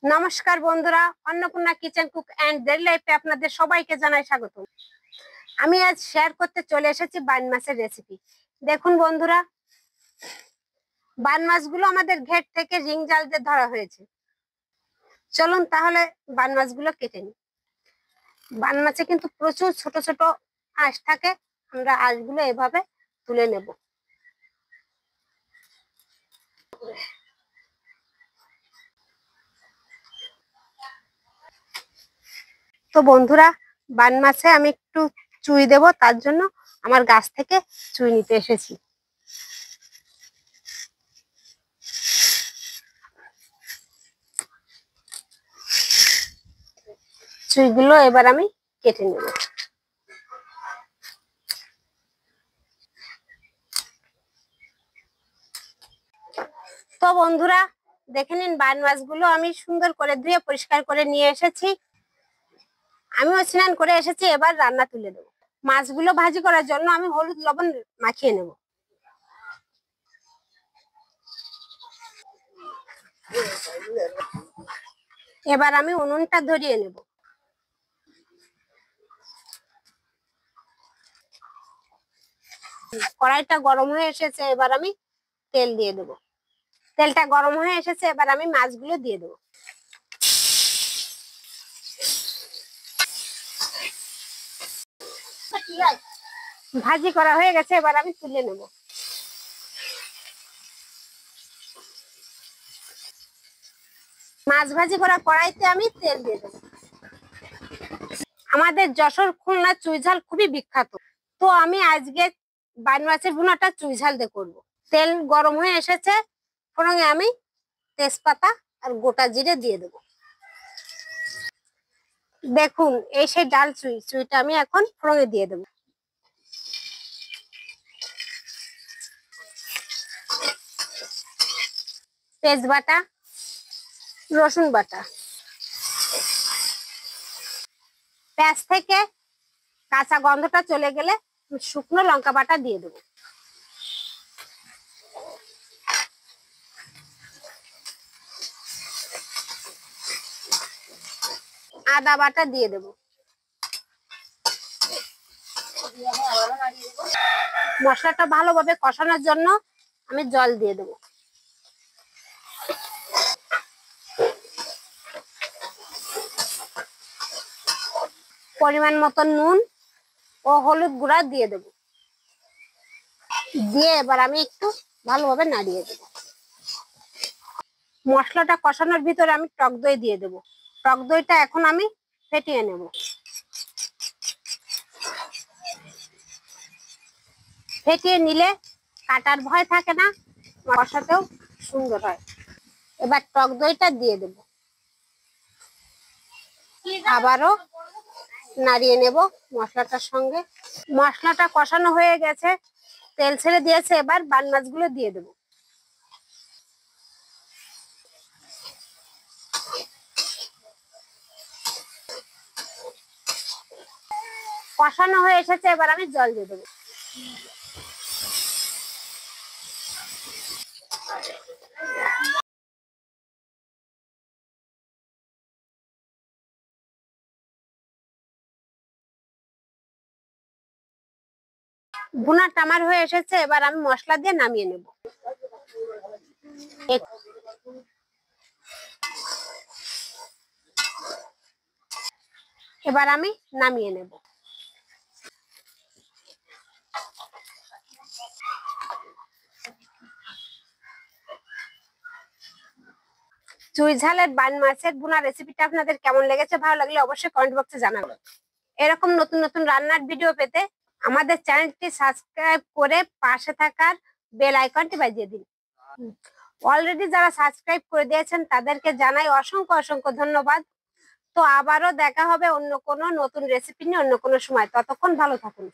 নমস্কার বন্ধুরা, Annapurna kitchen cook and daily লাইফে আপনাদের সবাইকে জানাই স্বাগত। আমি আজ শেয়ার করতে চলে এসেছি বান মাছের রেসিপি। দেখুন বন্ধুরা, বান মাছগুলো আমাদের ঘেট থেকে রিং জাল দিয়ে ধরা হয়েছে। চলুন তাহলে বান মাছগুলো কেটে নিই। বান মাছে কিন্তু প্রচুর ছোট ছোট আঁশ থাকে, আমরা আঁশগুলো এভাবে তুলে নেব। তো বন্ধুরা, বান মাছে আমি একটু চুই দেব, তার জন্য আমার গাছ থেকে চুই নিতে এসেছি। চুইগুলো এবার আমি কেটে নেব। তো বন্ধুরা, দেখে নিন, বান মাছগুলো আমি সুন্দর করে ধুয়ে পরিষ্কার করে নিয়ে এসেছি। আমিও স্নান করে এসেছি, এবার রান্না তুলে দেবো। মাছগুলো ভাজি করার জন্য আমি হলুদ লবণ মাখিয়ে নেব। এবার আমি উনুনটা ধরিয়ে নেব। কড়াইটা গরম হয়ে এসেছে, এবার আমি তেল দিয়ে দেব। তেলটা গরম হয়ে এসেছে, এবার আমি মাছগুলো দিয়ে দেবো। ভাজি করা হয়ে গেছে, এবার আমি তুলে নেব। মাছ ভাজি করা কড়াইতে আমি তেল দিয়ে দেবো। আমাদের যশোর খুলনা চুইঝাল খুবই বিখ্যাত, তো আমি আজকে বান মাছের ভুনাটা চুইঝাল দিয়ে করবো। তেল গরম হয়ে এসেছে, ফোড়নে আমি তেজপাতা আর গোটা জিরে দিয়ে দেবো। দেখুন, এই সেই ডাল চুইটা আমি এখন ফোড়নে দিয়ে দেবো। তেজবাটা, রসুন বাটা, পেঁয়াজ থেকে কাঁচা গন্ধটা চলে গেলে শুকনো লঙ্কা বাটা দিয়ে দেবো। আদা বাটা দিয়ে দেবো। মশলাটা ভালোভাবে কষানোর জন্য আমি জল দিয়ে দেবো। পরিমাণ মতো নুন ও হলুদ গুঁড়া দিয়ে দেবো। দিয়ে এবার আমি একটু ভালোভাবে নাড়িয়ে দেবো। মশলাটা কষানোর ভিতরে আমি টক দই দিয়ে দেবো। টক দইটা এখন আমি ফেটিয়ে নেব। ফেটিয়ে নিলে কাটার ভয় থাকে না, কষাতেও সুন্দর হয়। এবার টক দইটা দিয়ে দেব। আবারও নাড়িয়ে নেব মশলাটার সঙ্গে। মশলাটা কষানো হয়ে গেছে, তেল ছেড়ে দিয়েছে, এবার বান মাছগুলো দিয়ে দেব। কষানো হয়ে এসেছে, এবার আমি জল দিয়ে দেবো। ভুনাটা আমার হয়ে এসেছে, এবার আমি মশলা দিয়ে নামিয়ে নেব। এবার আমি নামিয়ে নেব। চুই ঝালের বান মাছের ভুনা রেসিপিটা আপনাদের কেমন লেগেছে? ভালো লাগলে অবশ্যই কমেন্ট বক্সে জানাবেন। এরকম নতুন নতুন রান্নার ভিডিও পেতে আমাদের চ্যানেলটি সাবস্ক্রাইব করে পাশে থাকার বেল আইকনটি বাজিয়ে দিন। অলরেডি যারা সাবস্ক্রাইব করে দিয়েছেন তাদেরকে জানাই অসংখ্য অসংখ্য ধন্যবাদ। তো আবারও দেখা হবে অন্য কোনো নতুন রেসিপি নিয়ে অন্য কোনো সময়। ততক্ষণ ভালো থাকুন।